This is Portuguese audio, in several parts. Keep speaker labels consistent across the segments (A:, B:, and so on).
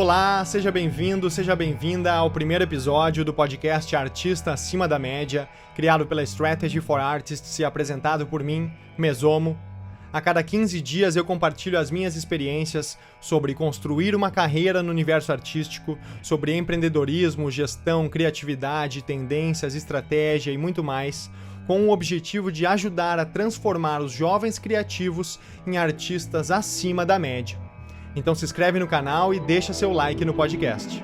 A: Olá, seja bem-vindo, seja bem-vinda ao primeiro episódio do podcast Artista Acima da Média, criado pela Strategy for Artists e apresentado por mim, Mesomo. A cada 15 dias eu compartilho as minhas experiências sobre construir uma carreira no universo artístico, sobre empreendedorismo, gestão, criatividade, tendências, estratégia e muito mais, com o objetivo de ajudar a transformar os jovens criativos em artistas acima da média. Então se inscreve no canal e deixa seu like no podcast.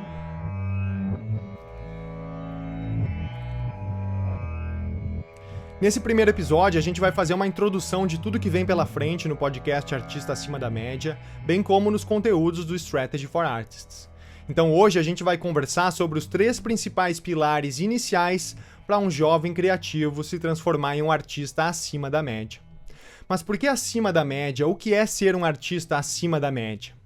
A: Nesse primeiro episódio, a gente vai fazer uma introdução de tudo que vem pela frente no podcast Artista Acima da Média, bem como nos conteúdos do Strategy for Artists. Então hoje a gente vai conversar sobre os 3 principais pilares iniciais para um jovem criativo se transformar em um artista acima da média. Mas por que acima da média? O que é ser um artista acima da média?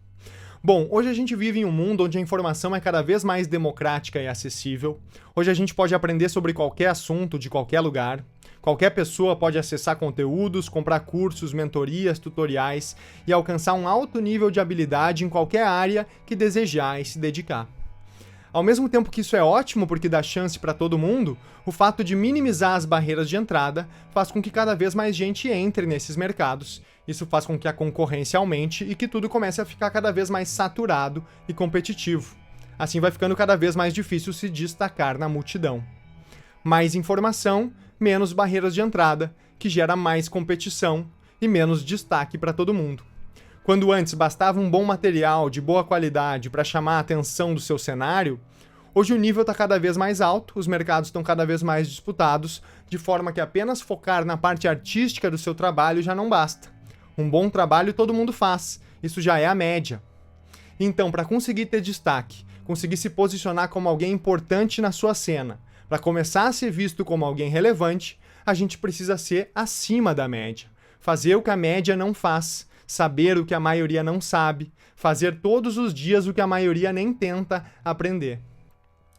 A: Bom, hoje a gente vive em um mundo onde a informação é cada vez mais democrática e acessível. Hoje a gente pode aprender sobre qualquer assunto, de qualquer lugar. Qualquer pessoa pode acessar conteúdos, comprar cursos, mentorias, tutoriais e alcançar um alto nível de habilidade em qualquer área que desejar e se dedicar. Ao mesmo tempo que isso é ótimo porque dá chance para todo mundo, o fato de minimizar as barreiras de entrada faz com que cada vez mais gente entre nesses mercados. Isso faz com que a concorrência aumente e que tudo comece a ficar cada vez mais saturado e competitivo. Assim vai ficando cada vez mais difícil se destacar na multidão. Mais informação, menos barreiras de entrada, que gera mais competição e menos destaque para todo mundo. Quando antes bastava um bom material de boa qualidade para chamar a atenção do seu cenário, hoje o nível está cada vez mais alto, os mercados estão cada vez mais disputados, de forma que apenas focar na parte artística do seu trabalho já não basta. Um bom trabalho todo mundo faz, isso já é a média. Então, para conseguir ter destaque, conseguir se posicionar como alguém importante na sua cena, para começar a ser visto como alguém relevante, a gente precisa ser acima da média. Fazer o que a média não faz, saber o que a maioria não sabe, fazer todos os dias o que a maioria nem tenta aprender.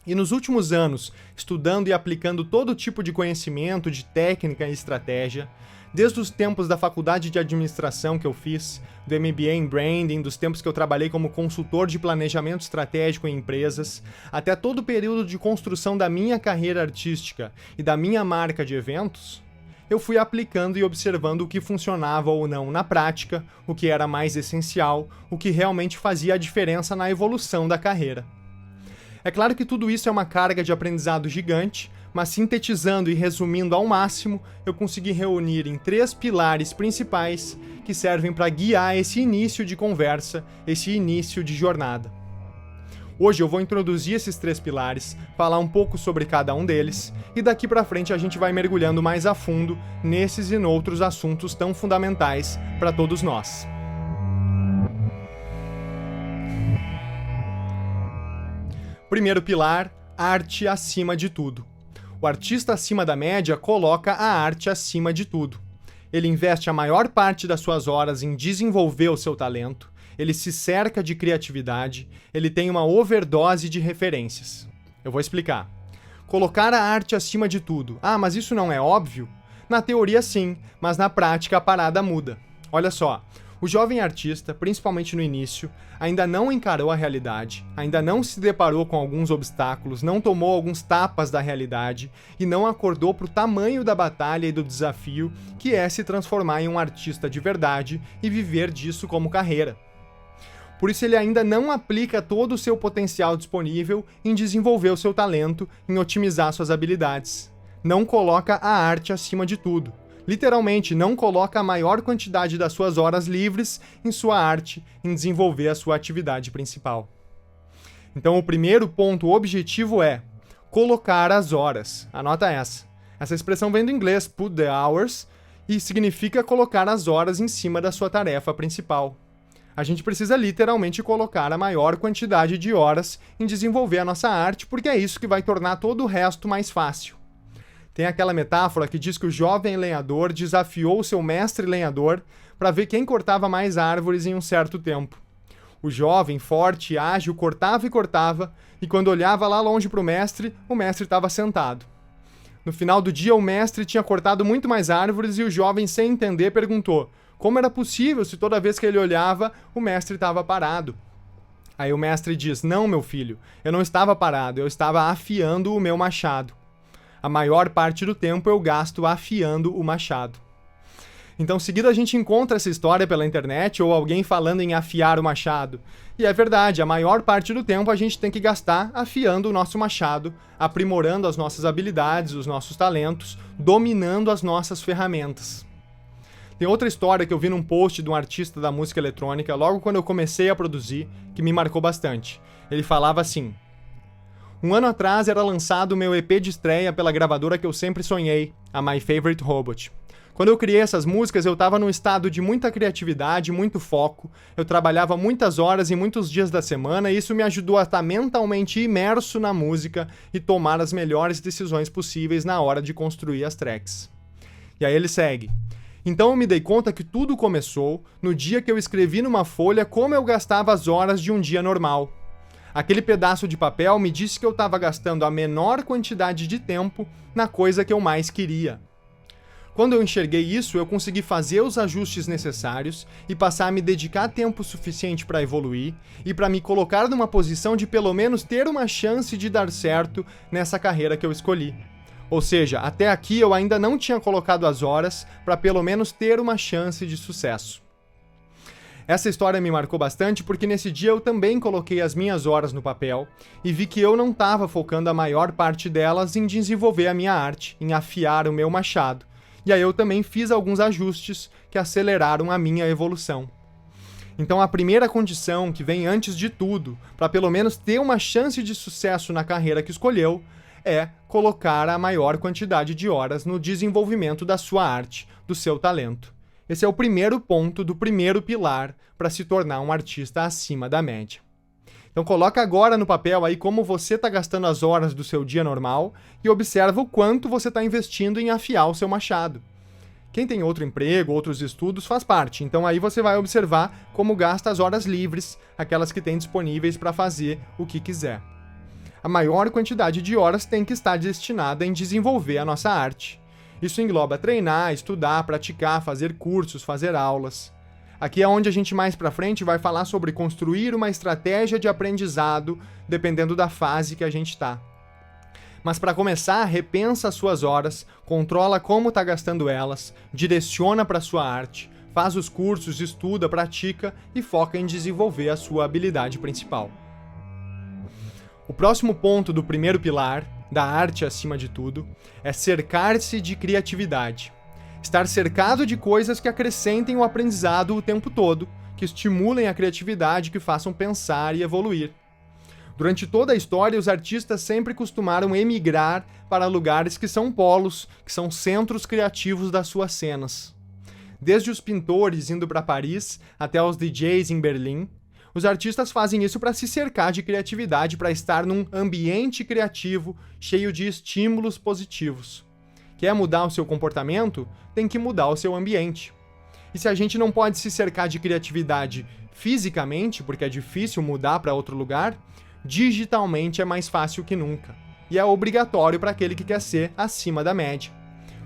A: E nos últimos anos, estudando e aplicando todo tipo de conhecimento, de técnica e estratégia, desde os tempos da faculdade de administração que eu fiz, do MBA em Branding, dos tempos que eu trabalhei como consultor de planejamento estratégico em empresas, até todo o período de construção da minha carreira artística e da minha marca de eventos, eu fui aplicando e observando o que funcionava ou não na prática, o que era mais essencial, o que realmente fazia a diferença na evolução da carreira. É claro que tudo isso é uma carga de aprendizado gigante, mas sintetizando e resumindo ao máximo, eu consegui reunir em 3 pilares principais que servem para guiar esse início de conversa, esse início de jornada. Hoje eu vou introduzir esses 3 pilares, falar um pouco sobre cada um deles, e daqui para frente a gente vai mergulhando mais a fundo nesses e noutros assuntos tão fundamentais para todos nós. Primeiro pilar, arte acima de tudo. O artista acima da média coloca a arte acima de tudo. Ele investe a maior parte das suas horas em desenvolver o seu talento, ele se cerca de criatividade, ele tem uma overdose de referências. Eu vou explicar. Colocar a arte acima de tudo. Ah, mas isso não é óbvio? Na teoria sim, mas na prática a parada muda. Olha só. O jovem artista, principalmente no início, ainda não encarou a realidade, ainda não se deparou com alguns obstáculos, não tomou alguns tapas da realidade e não acordou para o tamanho da batalha e do desafio que é se transformar em um artista de verdade e viver disso como carreira. Por isso ele ainda não aplica todo o seu potencial disponível em desenvolver o seu talento, em otimizar suas habilidades. Não coloca a arte acima de tudo. Literalmente, não coloca a maior quantidade das suas horas livres em sua arte, em desenvolver a sua atividade principal. Então, o primeiro ponto, o objetivo é colocar as horas. Anota essa. Essa expressão vem do inglês, put the hours, e significa colocar as horas em cima da sua tarefa principal. A gente precisa literalmente colocar a maior quantidade de horas em desenvolver a nossa arte, porque é isso que vai tornar todo o resto mais fácil. Tem aquela metáfora que diz que o jovem lenhador desafiou o seu mestre lenhador para ver quem cortava mais árvores em um certo tempo. O jovem, forte e ágil, cortava, e quando olhava lá longe para o mestre estava sentado. No final do dia, o mestre tinha cortado muito mais árvores e o jovem, sem entender, perguntou como era possível se toda vez que ele olhava, o mestre estava parado. Aí o mestre diz: não, meu filho, eu não estava parado, eu estava afiando o meu machado. A maior parte do tempo eu gasto afiando o machado. Então, seguido a gente encontra essa história pela internet ou alguém falando em afiar o machado. E é verdade, a maior parte do tempo a gente tem que gastar afiando o nosso machado, aprimorando as nossas habilidades, os nossos talentos, dominando as nossas ferramentas. Tem outra história que eu vi num post de um artista da música eletrônica, logo quando eu comecei a produzir, que me marcou bastante. Ele falava assim: um ano atrás era lançado o meu EP de estreia pela gravadora que eu sempre sonhei, a My Favorite Robot. Quando eu criei essas músicas, eu estava num estado de muita criatividade, muito foco, eu trabalhava muitas horas e muitos dias da semana e isso me ajudou a estar mentalmente imerso na música e tomar as melhores decisões possíveis na hora de construir as tracks. E aí ele segue: então eu me dei conta que tudo começou no dia que eu escrevi numa folha como eu gastava as horas de um dia normal. Aquele pedaço de papel me disse que eu estava gastando a menor quantidade de tempo na coisa que eu mais queria. Quando eu enxerguei isso, eu consegui fazer os ajustes necessários e passar a me dedicar tempo suficiente para evoluir e para me colocar numa posição de pelo menos ter uma chance de dar certo nessa carreira que eu escolhi. Ou seja, até aqui eu ainda não tinha colocado as horas para pelo menos ter uma chance de sucesso. Essa história me marcou bastante porque nesse dia eu também coloquei as minhas horas no papel e vi que eu não estava focando a maior parte delas em desenvolver a minha arte, em afiar o meu machado. E aí eu também fiz alguns ajustes que aceleraram a minha evolução. Então a primeira condição que vem antes de tudo, para pelo menos ter uma chance de sucesso na carreira que escolheu, é colocar a maior quantidade de horas no desenvolvimento da sua arte, do seu talento. Esse é o primeiro ponto do primeiro pilar para se tornar um artista acima da média. Então coloca agora no papel aí como você está gastando as horas do seu dia normal e observa o quanto você está investindo em afiar o seu machado. Quem tem outro emprego, outros estudos, faz parte. Então aí você vai observar como gasta as horas livres, aquelas que tem disponíveis para fazer o que quiser. A maior quantidade de horas tem que estar destinada em desenvolver a nossa arte. Isso engloba treinar, estudar, praticar, fazer cursos, fazer aulas. Aqui é onde a gente mais pra frente vai falar sobre construir uma estratégia de aprendizado dependendo da fase que a gente tá. Mas para começar, repensa as suas horas, controla como tá gastando elas, direciona para sua arte, faz os cursos, estuda, pratica e foca em desenvolver a sua habilidade principal. O próximo ponto do primeiro pilar, da arte acima de tudo, é cercar-se de criatividade. Estar cercado de coisas que acrescentem o aprendizado o tempo todo, que estimulem a criatividade, que façam pensar e evoluir. Durante toda a história, os artistas sempre costumaram emigrar para lugares que são polos, que são centros criativos das suas cenas. Desde os pintores indo para Paris até os DJs em Berlim, os artistas fazem isso para se cercar de criatividade, para estar num ambiente criativo cheio de estímulos positivos. Quer mudar o seu comportamento? Tem que mudar o seu ambiente. E se a gente não pode se cercar de criatividade fisicamente, porque é difícil mudar para outro lugar, digitalmente é mais fácil que nunca. E é obrigatório para aquele que quer ser acima da média.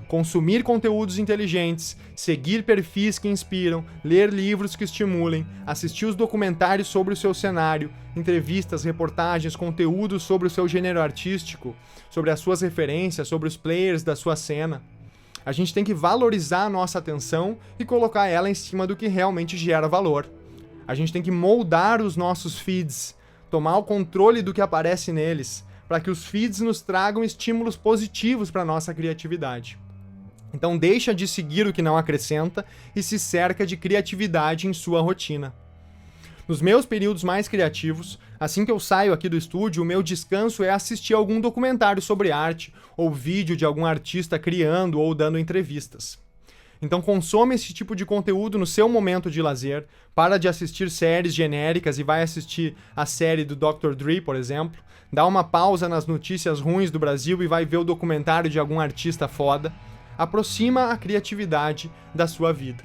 A: Consumir conteúdos inteligentes, seguir perfis que inspiram, ler livros que estimulem, assistir os documentários sobre o seu cenário, entrevistas, reportagens, conteúdos sobre o seu gênero artístico, sobre as suas referências, sobre os players da sua cena. A gente tem que valorizar a nossa atenção e colocar ela em cima do que realmente gera valor. A gente tem que moldar os nossos feeds, tomar o controle do que aparece neles, para que os feeds nos tragam estímulos positivos para a nossa criatividade. Então deixa de seguir o que não acrescenta e se cerca de criatividade em sua rotina. Nos meus períodos mais criativos, assim que eu saio aqui do estúdio, o meu descanso é assistir algum documentário sobre arte ou vídeo de algum artista criando ou dando entrevistas. Então consome esse tipo de conteúdo no seu momento de lazer, para de assistir séries genéricas e vai assistir a série do Dr. Dre, por exemplo, dá uma pausa nas notícias ruins do Brasil e vai ver o documentário de algum artista foda. Aproxima a criatividade da sua vida.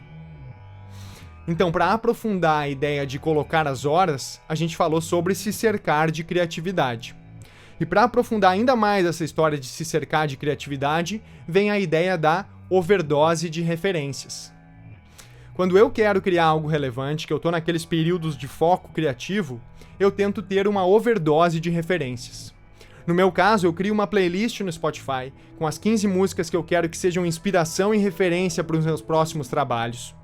A: Então, para aprofundar a ideia de colocar as horas, a gente falou sobre se cercar de criatividade. E para aprofundar ainda mais essa história de se cercar de criatividade, vem a ideia da overdose de referências. Quando eu quero criar algo relevante, que eu estou naqueles períodos de foco criativo, eu tento ter uma overdose de referências. No meu caso, eu crio uma playlist no Spotify com as 15 músicas que eu quero que sejam inspiração e referência para os meus próximos trabalhos.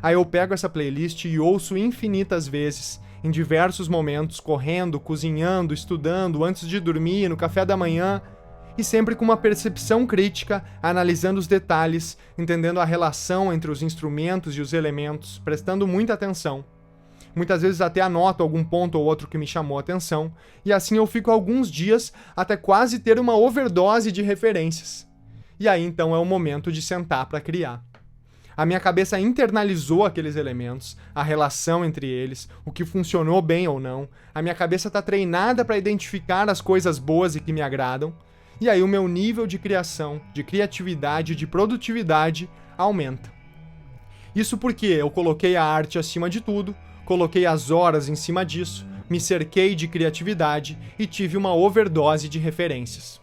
A: Aí eu pego essa playlist e ouço infinitas vezes, em diversos momentos, correndo, cozinhando, estudando, antes de dormir, no café da manhã, e sempre com uma percepção crítica, analisando os detalhes, entendendo a relação entre os instrumentos e os elementos, prestando muita atenção. Muitas vezes até anoto algum ponto ou outro que me chamou a atenção, e assim eu fico alguns dias até quase ter uma overdose de referências. E aí então é o momento de sentar para criar. A minha cabeça internalizou aqueles elementos, a relação entre eles, o que funcionou bem ou não. A minha cabeça está treinada para identificar as coisas boas e que me agradam. E aí o meu nível de criação, de criatividade, de produtividade aumenta. Isso porque eu coloquei a arte acima de tudo, coloquei as horas em cima disso, me cerquei de criatividade e tive uma overdose de referências.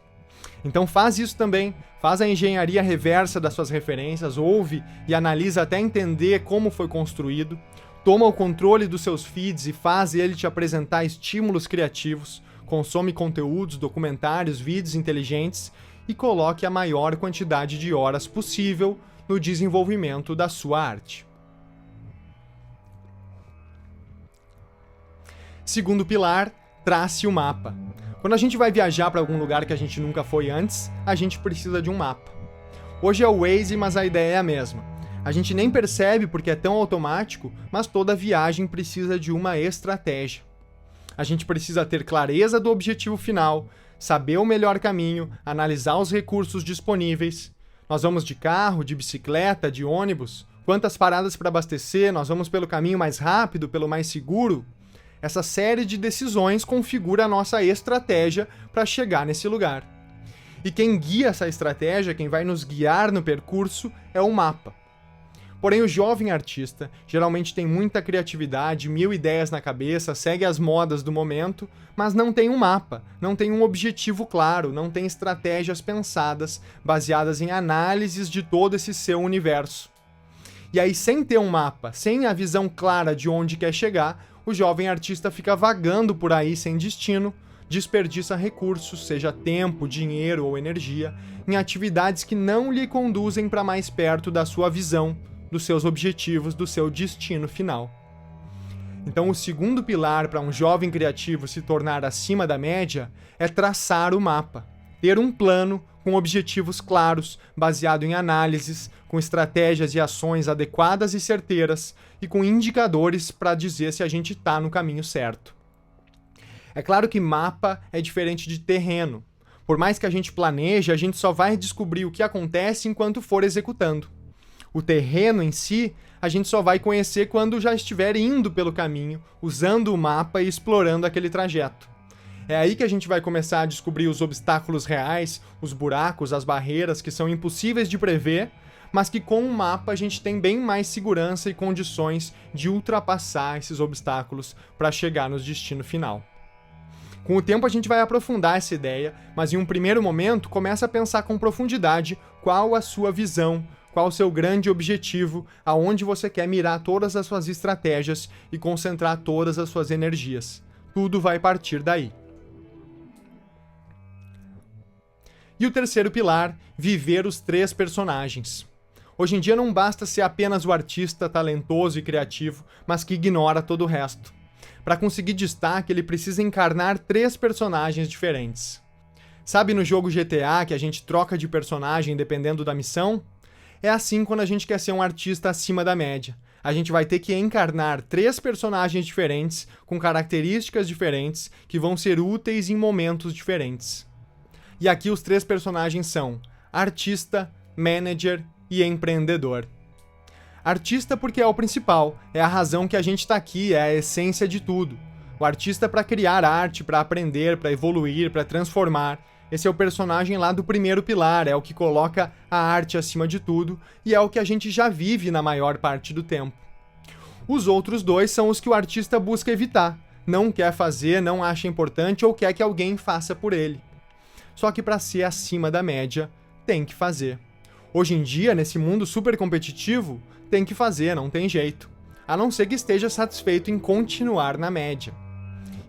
A: Então faz isso também, faz a engenharia reversa das suas referências, ouve e analisa até entender como foi construído, toma o controle dos seus feeds e faz ele te apresentar estímulos criativos, consome conteúdos, documentários, vídeos inteligentes e coloque a maior quantidade de horas possível no desenvolvimento da sua arte. Segundo pilar, trace o mapa. Quando a gente vai viajar para algum lugar que a gente nunca foi antes, a gente precisa de um mapa. Hoje é o Waze, mas a ideia é a mesma. A gente nem percebe porque é tão automático, mas toda viagem precisa de uma estratégia. A gente precisa ter clareza do objetivo final, saber o melhor caminho, analisar os recursos disponíveis. Nós vamos de carro, de bicicleta, de ônibus? Quantas paradas para abastecer? Nós vamos pelo caminho mais rápido, pelo mais seguro? Essa série de decisões configura a nossa estratégia para chegar nesse lugar. E quem guia essa estratégia, quem vai nos guiar no percurso, é o mapa. Porém, o jovem artista geralmente tem muita criatividade, 1000 ideias na cabeça, segue as modas do momento, mas não tem um mapa, não tem um objetivo claro, não tem estratégias pensadas, baseadas em análises de todo esse seu universo. E aí, sem ter um mapa, sem a visão clara de onde quer chegar, o jovem artista fica vagando por aí sem destino, desperdiça recursos, seja tempo, dinheiro ou energia, em atividades que não lhe conduzem para mais perto da sua visão, dos seus objetivos, do seu destino final. Então, o segundo pilar para um jovem criativo se tornar acima da média é traçar o mapa, ter um plano com objetivos claros, baseado em análises, com estratégias e ações adequadas e certeiras e com indicadores para dizer se a gente está no caminho certo. É claro que mapa é diferente de terreno. Por mais que a gente planeje, a gente só vai descobrir o que acontece enquanto for executando. O terreno em si, a gente só vai conhecer quando já estiver indo pelo caminho, usando o mapa e explorando aquele trajeto. É aí que a gente vai começar a descobrir os obstáculos reais, os buracos, as barreiras que são impossíveis de prever, mas que com o mapa a gente tem bem mais segurança e condições de ultrapassar esses obstáculos para chegar no destino final. Com o tempo a gente vai aprofundar essa ideia, mas em um primeiro momento começa a pensar com profundidade qual a sua visão, qual o seu grande objetivo, aonde você quer mirar todas as suas estratégias e concentrar todas as suas energias. Tudo vai partir daí. E o terceiro pilar, viver os 3 personagens. Hoje em dia não basta ser apenas o artista talentoso e criativo, mas que ignora todo o resto. Para conseguir destaque, ele precisa encarnar 3 personagens diferentes. Sabe no jogo GTA que a gente troca de personagem dependendo da missão? É assim quando a gente quer ser um artista acima da média. A gente vai ter que encarnar 3 personagens diferentes, com características diferentes, que vão ser úteis em momentos diferentes. E aqui os 3 personagens são artista, manager e empreendedor. Artista porque é o principal, é a razão que a gente está aqui, é a essência de tudo. O artista para criar arte, para aprender, para evoluir, para transformar. Esse é o personagem lá do primeiro pilar, é o que coloca a arte acima de tudo e é o que a gente já vive na maior parte do tempo. Os outros 2 são os que o artista busca evitar, não quer fazer, não acha importante ou quer que alguém faça por ele. Só que para ser acima da média, tem que fazer. Hoje em dia, nesse mundo super competitivo, tem que fazer, não tem jeito. A não ser que esteja satisfeito em continuar na média.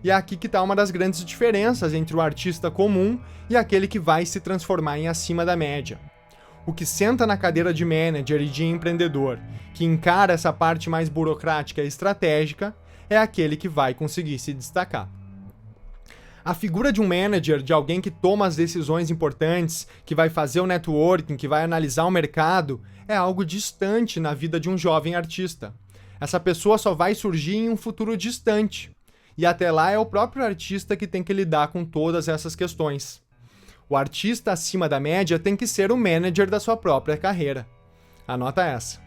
A: E é aqui que está uma das grandes diferenças entre o artista comum e aquele que vai se transformar em acima da média. O que senta na cadeira de manager e de empreendedor, que encara essa parte mais burocrática e estratégica, é aquele que vai conseguir se destacar. A figura de um manager, de alguém que toma as decisões importantes, que vai fazer o networking, que vai analisar o mercado, é algo distante na vida de um jovem artista. Essa pessoa só vai surgir em um futuro distante. E até lá é o próprio artista que tem que lidar com todas essas questões. O artista acima da média tem que ser o manager da sua própria carreira. Anota essa.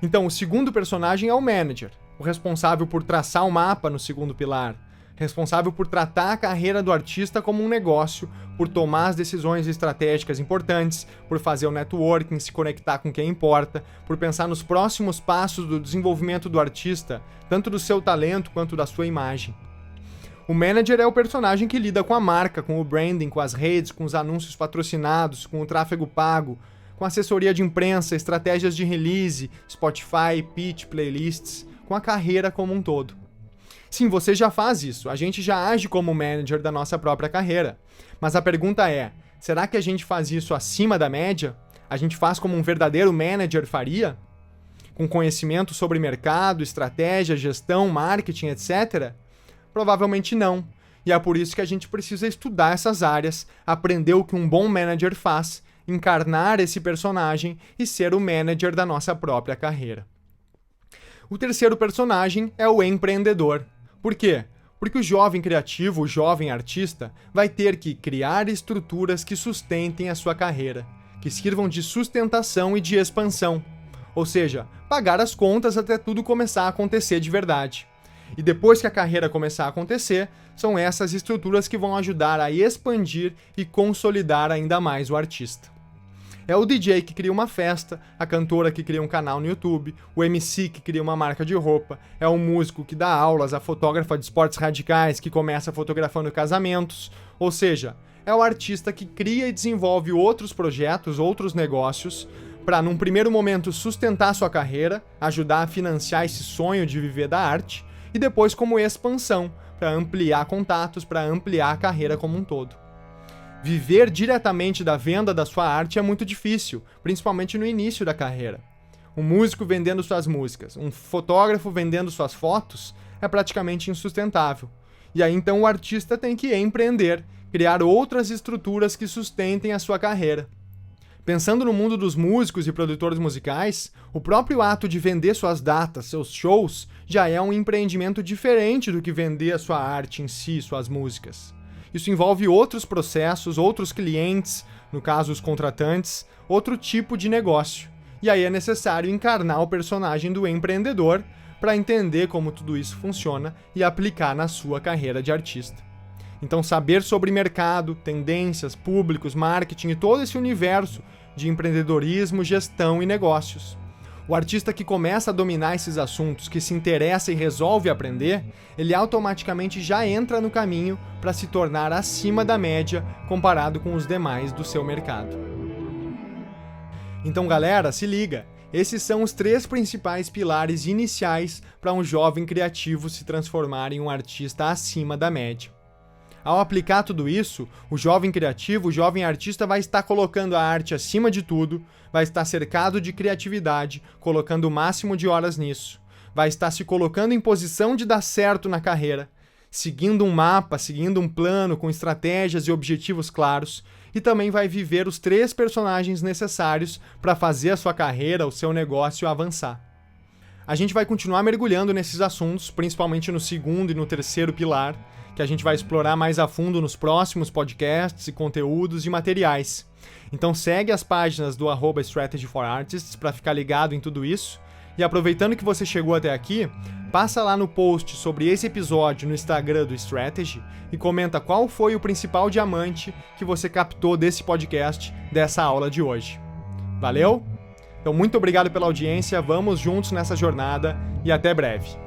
A: Então, o segundo personagem é o manager, o responsável por traçar o mapa no segundo pilar, responsável por tratar a carreira do artista como um negócio, por tomar as decisões estratégicas importantes, por fazer o networking, se conectar com quem importa, por pensar nos próximos passos do desenvolvimento do artista, tanto do seu talento quanto da sua imagem. O manager é o personagem que lida com a marca, com o branding, com as redes, com os anúncios patrocinados, com o tráfego pago, com assessoria de imprensa, estratégias de release, Spotify, pitch, playlists, com a carreira como um todo. Sim, você já faz isso, a gente já age como manager da nossa própria carreira. Mas a pergunta é, será que a gente faz isso acima da média? A gente faz como um verdadeiro manager faria? Com conhecimento sobre mercado, estratégia, gestão, marketing, etc.? Provavelmente não. E é por isso que a gente precisa estudar essas áreas, aprender o que um bom manager faz, encarnar esse personagem e ser o manager da nossa própria carreira. O terceiro personagem é o empreendedor. Por quê? Porque o jovem criativo, o jovem artista, vai ter que criar estruturas que sustentem a sua carreira, que sirvam de sustentação e de expansão. Ou seja, pagar as contas até tudo começar a acontecer de verdade. E depois que a carreira começar a acontecer, são essas estruturas que vão ajudar a expandir e consolidar ainda mais o artista. É o DJ que cria uma festa, a cantora que cria um canal no YouTube, o MC que cria uma marca de roupa, é o músico que dá aulas, a fotógrafa de esportes radicais que começa fotografando casamentos, ou seja, é o artista que cria e desenvolve outros projetos, outros negócios, para num primeiro momento sustentar sua carreira, ajudar a financiar esse sonho de viver da arte, e depois como expansão, para ampliar contatos, para ampliar a carreira como um todo. Viver diretamente da venda da sua arte é muito difícil, principalmente no início da carreira. Um músico vendendo suas músicas, um fotógrafo vendendo suas fotos é praticamente insustentável. E aí então o artista tem que empreender, criar outras estruturas que sustentem a sua carreira. Pensando no mundo dos músicos e produtores musicais, o próprio ato de vender suas datas, seus shows, já é um empreendimento diferente do que vender a sua arte em si, suas músicas. Isso envolve outros processos, outros clientes, no caso os contratantes, outro tipo de negócio. E aí é necessário encarnar o personagem do empreendedor para entender como tudo isso funciona e aplicar na sua carreira de artista. Então saber sobre mercado, tendências, públicos, marketing e todo esse universo de empreendedorismo, gestão e negócios. O artista que começa a dominar esses assuntos, que se interessa e resolve aprender, ele automaticamente já entra no caminho para se tornar acima da média comparado com os demais do seu mercado. Então, galera, se liga! Esses são os 3 principais pilares iniciais para um jovem criativo se transformar em um artista acima da média. Ao aplicar tudo isso, o jovem criativo, o jovem artista vai estar colocando a arte acima de tudo, vai estar cercado de criatividade, colocando o máximo de horas nisso, vai estar se colocando em posição de dar certo na carreira, seguindo um mapa, seguindo um plano com estratégias e objetivos claros, e também vai viver os 3 personagens necessários para fazer a sua carreira, o seu negócio avançar. A gente vai continuar mergulhando nesses assuntos, principalmente no segundo e no terceiro pilar, que a gente vai explorar mais a fundo nos próximos podcasts e conteúdos e materiais. Então segue as páginas do @StrategyForArtists para ficar ligado em tudo isso. E aproveitando que você chegou até aqui, passa lá no post sobre esse episódio no Instagram do Strategy e comenta qual foi o principal diamante que você captou desse podcast, dessa aula de hoje. Valeu? Então muito obrigado pela audiência, vamos juntos nessa jornada e até breve.